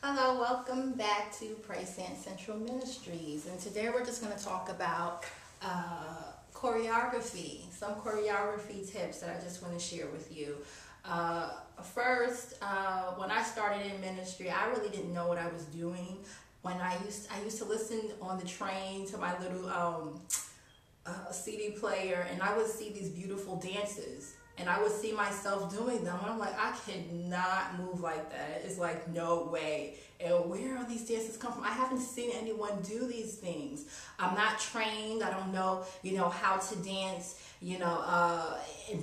Hello, welcome back to Praise Dance Central Ministries, and today we're just going to talk about choreography, some choreography tips that I just want to share with you. First, when I started in ministry, I really didn't know what I was doing. When I used to listen on the train to my little CD player, and I would see these beautiful dances. And I would see myself doing them. And I'm like, I cannot move like that. It's like, no way. And where are these dances come from? I haven't seen anyone do these things. I'm not trained. I don't know, how to dance, in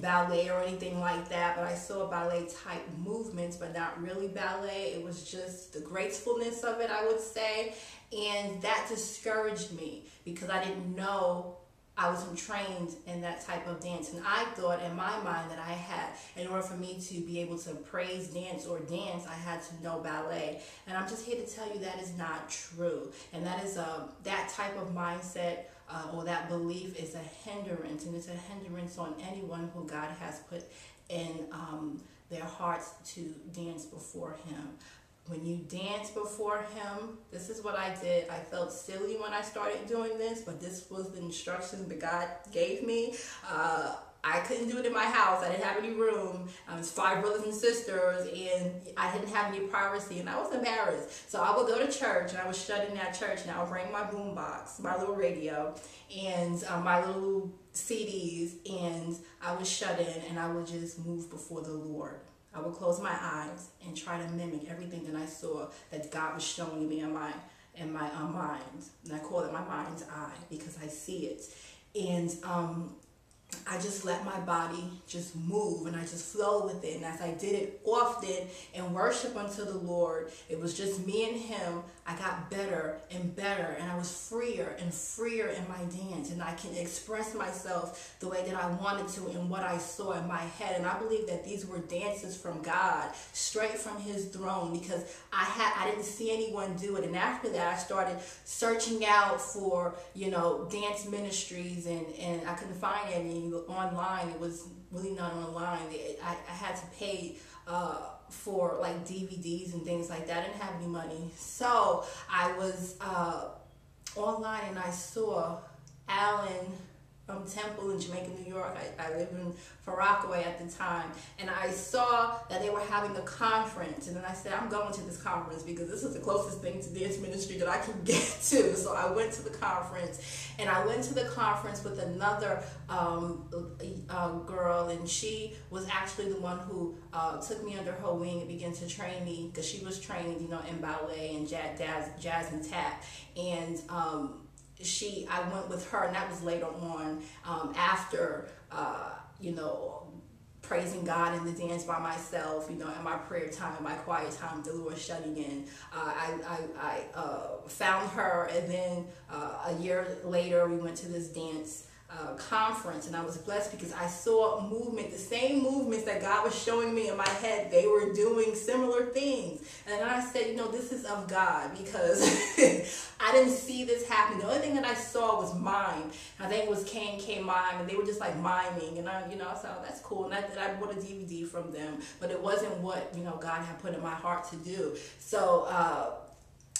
ballet or anything like that. But I saw ballet type movements, but not really ballet. It was just the gracefulness of it, I would say. And that discouraged me because I didn't know I wasn't trained in that type of dance. And I thought in my mind that I had, in order for me to be able to praise dance or dance, I had to know ballet. And I'm just here to tell you that is not true. And that is that type of mindset or that belief is a hindrance. And it's a hindrance on anyone who God has put in their hearts to dance before Him. When you dance before Him, this is what I did. I felt silly when I started doing this, but this was the instructions that God gave me. I couldn't do it in my house. I didn't have any room. I was 5 brothers and sisters, and I didn't have any privacy, and I was embarrassed. So I would go to church, and I would shut in that church, and I would bring my boom box, my little radio, and my little CDs, and I would shut in, and I would just move before the Lord. I would close my eyes and try to mimic everything that I saw that God was showing me in my mind. And I call it my mind's eye because I see it. And I just let my body just move, and I just flow with it. And as I did it often in worship unto the Lord, it was just me and Him. I got better and better, and I was freer and freer in my dance, and I can express myself the way that I wanted to and what I saw in my head. And I believe that these were dances from God, straight from His throne, because I didn't see anyone do it. And after that, I started searching out for dance ministries, and I couldn't find any online. It was really not online. I had to pay for like DVDs and things like that. I didn't have any money, so I was online, and I saw Alan Temple in Jamaica, New York. I lived in Far Rockaway at the time, and I saw that they were having a conference, and then I said, I'm going to this conference because this is the closest thing to dance ministry that I can get to. So I went to the conference, and I went to the conference with another girl, and she was actually the one who took me under her wing and began to train me, because she was trained, in ballet and jazz and tap, and I went with her, and that was later on, after, praising God in the dance by myself, in my prayer time, in my quiet time, the Lord shutting in. I found her, and then a year later, we went to this dance conference, and I was blessed because I saw movement, the same movements that God was showing me in my head. They were doing similar things, and then I said, this is of God, because I didn't see this happen. The only thing that I saw was mime. I think it was K&K Mime, and they were just like miming, and I said, oh, that's cool, and I bought a DVD from them, but it wasn't what God had put in my heart to do. So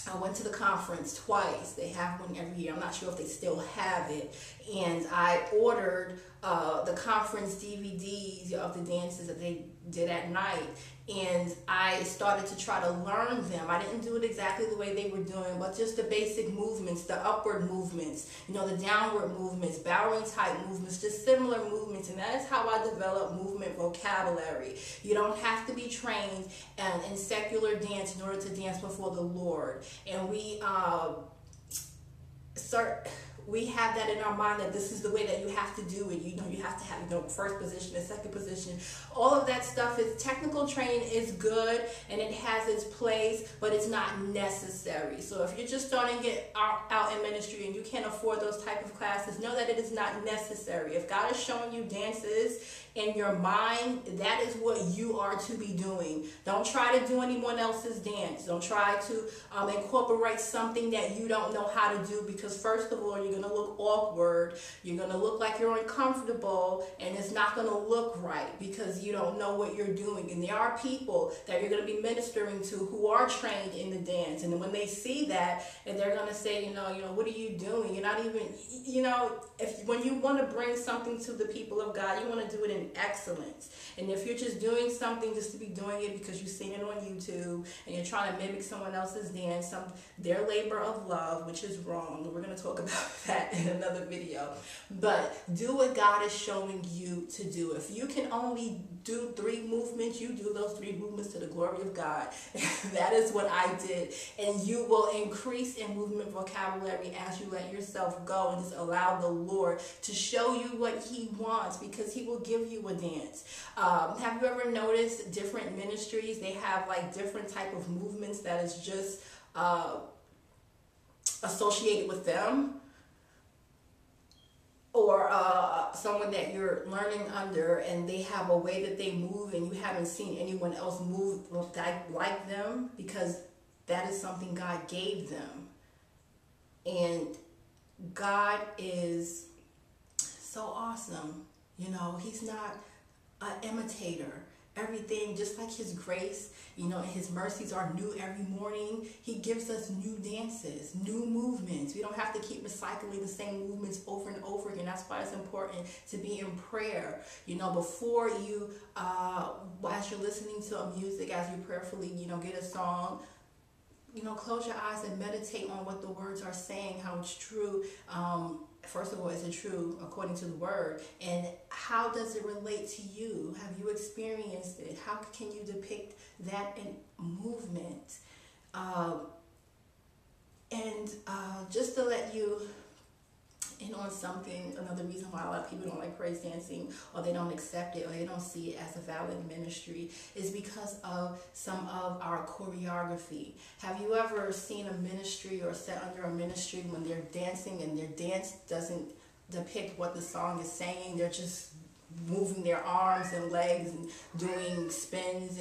I went to the conference twice. They have one every year. I'm not sure if they still have it. And I ordered the conference DVDs of the dances that they did at night. And I started to try to learn them. I didn't do it exactly the way they were doing, but just the basic movements, the upward movements, the downward movements, bowing type movements, just similar movements. And that is how I developed movement vocabulary. You don't have to be trained in secular dance in order to dance before the Lord. And we have that in our mind that this is the way that you have to do it. You have to have first position and second position. All of that stuff is technical training is good, and it has its place, but it's not necessary. So if you're just starting to get out in ministry and you can't afford those type of classes, know that it is not necessary. If God is showing you dances in your mind, that is what you are to be doing. Don't try to do anyone else's dance. Don't try to incorporate something that you don't know how to do, because first of all, you're You're going to look awkward. You're going to look like you're uncomfortable, and it's not going to look right because you don't know what you're doing. And there are people that you're going to be ministering to who are trained in the dance. And when they see that, and they're going to say, what are you doing? You're not even, when you want to bring something to the people of God, you want to do it in excellence. And if you're just doing something just to be doing it because you've seen it on YouTube and you're trying to mimic someone else's dance, their labor of love, which is wrong. We're going to talk about that in another video. But do what God is showing you to do. If you can only do 3 movements, you do those 3 movements to the glory of God. That is what I did. And you will increase in movement vocabulary as you let yourself go and just allow the Lord to show you what He wants, because He will give you a dance. Have you ever noticed different ministries? They have like different type of movements that is just associated with them, or someone that you're learning under, and they have a way that they move and you haven't seen anyone else move like them, because that is something God gave them. And God is so awesome. He's not an imitator. Everything, just like His grace, and His mercies are new every morning. He gives us new dances, new movements. We don't have to keep recycling the same movements over and over again. That's why it's important to be in prayer. Before you, as you're listening to music, as you prayerfully, get a song, close your eyes and meditate on what the words are saying, how it's true. First of all, is it true according to the word? And how does it relate to you? Have you experienced it? How can you depict that in movement? Just to let you in on something, another reason why a lot of people don't like praise dancing, or they don't accept it, or they don't see it as a valid ministry, is because of some of our choreography. Have you ever seen a ministry or sat under a ministry when they're dancing and their dance doesn't depict what the song is saying? They're just moving their arms and legs and doing spins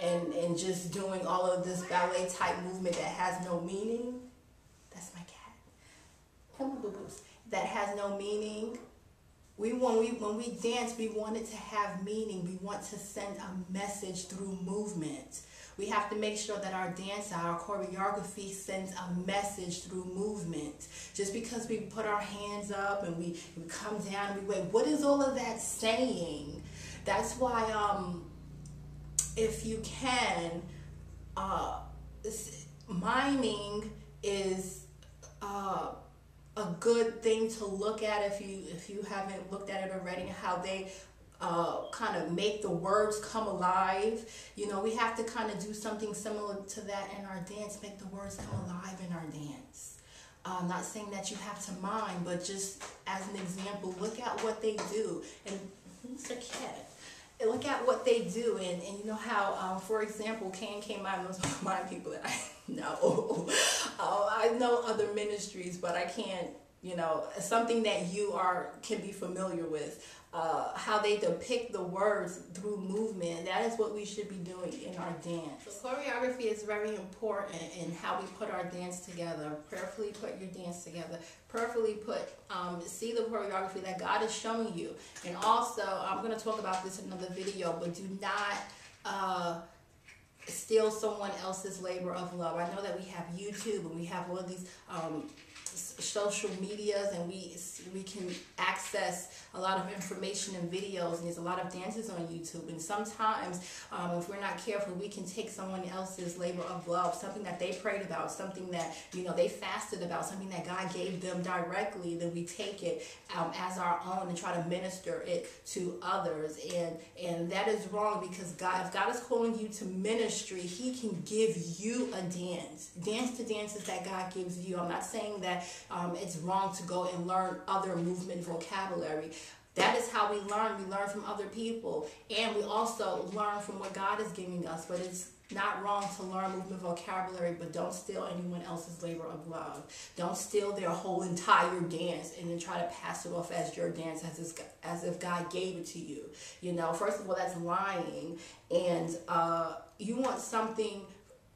and just doing all of this ballet type movement that has no meaning. That's my cat. Come on, boo-boos. That has no meaning. When we dance, we want it to have meaning. We want to send a message through movement. We have to make sure that our dance, our choreography sends a message through movement. Just because we put our hands up and we come down and we wait, what is all of that saying? That's why if you can, miming is a good thing to look at if you haven't looked at it already, how they kind of make the words come alive. We have to kind of do something similar to that in our dance, make the words come alive in our dance. I'm not saying that you have to mime, but just as an example, look at what they do. And Mr. Cat, look at what they do, and you know how, for example, came out, those are my people that I know. I know other ministries, but I can't, something that you can be familiar with. How they depict the words through movement. That is what we should be doing in our dance. So choreography is very important in how we put our dance together. Prayerfully put your dance together. Prayerfully see the choreography that God is showing you. And also, I'm going to talk about this in another video, but do not steal someone else's labor of love. I know that we have YouTube and we have all of these social medias, and we can access a lot of information and videos, and there's a lot of dances on YouTube, and sometimes if we're not careful, we can take someone else's labor of love, something that they prayed about, something that they fasted about, something that God gave them directly, then we take it as our own and try to minister it to others, and that is wrong, because if God is calling you to ministry, He can give you a dance to dances that God gives you. I'm not saying that it's wrong to go and learn other movement vocabulary. That is how we learn. We learn from other people, and we also learn from what God is giving us. But it's not wrong to learn movement vocabulary, but don't steal anyone else's labor of love. Don't steal their whole entire dance and then try to pass it off as your dance, as if God gave it to you. First of all, that's lying, and you want something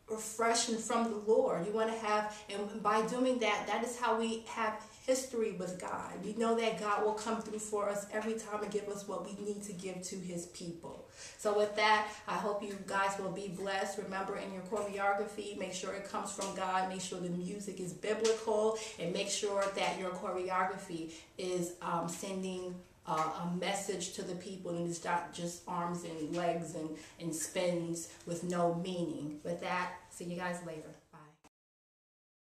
refreshing from the Lord. You want to have, and by doing that, that is how we have history with God. We know that God will come through for us every time and give us what we need to give to his people. So with that, I hope you guys will be blessed. Remember, in your choreography, make sure it comes from God. Make sure the music is biblical, and make sure that your choreography is sending a message to the people, and it's not just arms and legs and spins with no meaning. With that, see you guys later.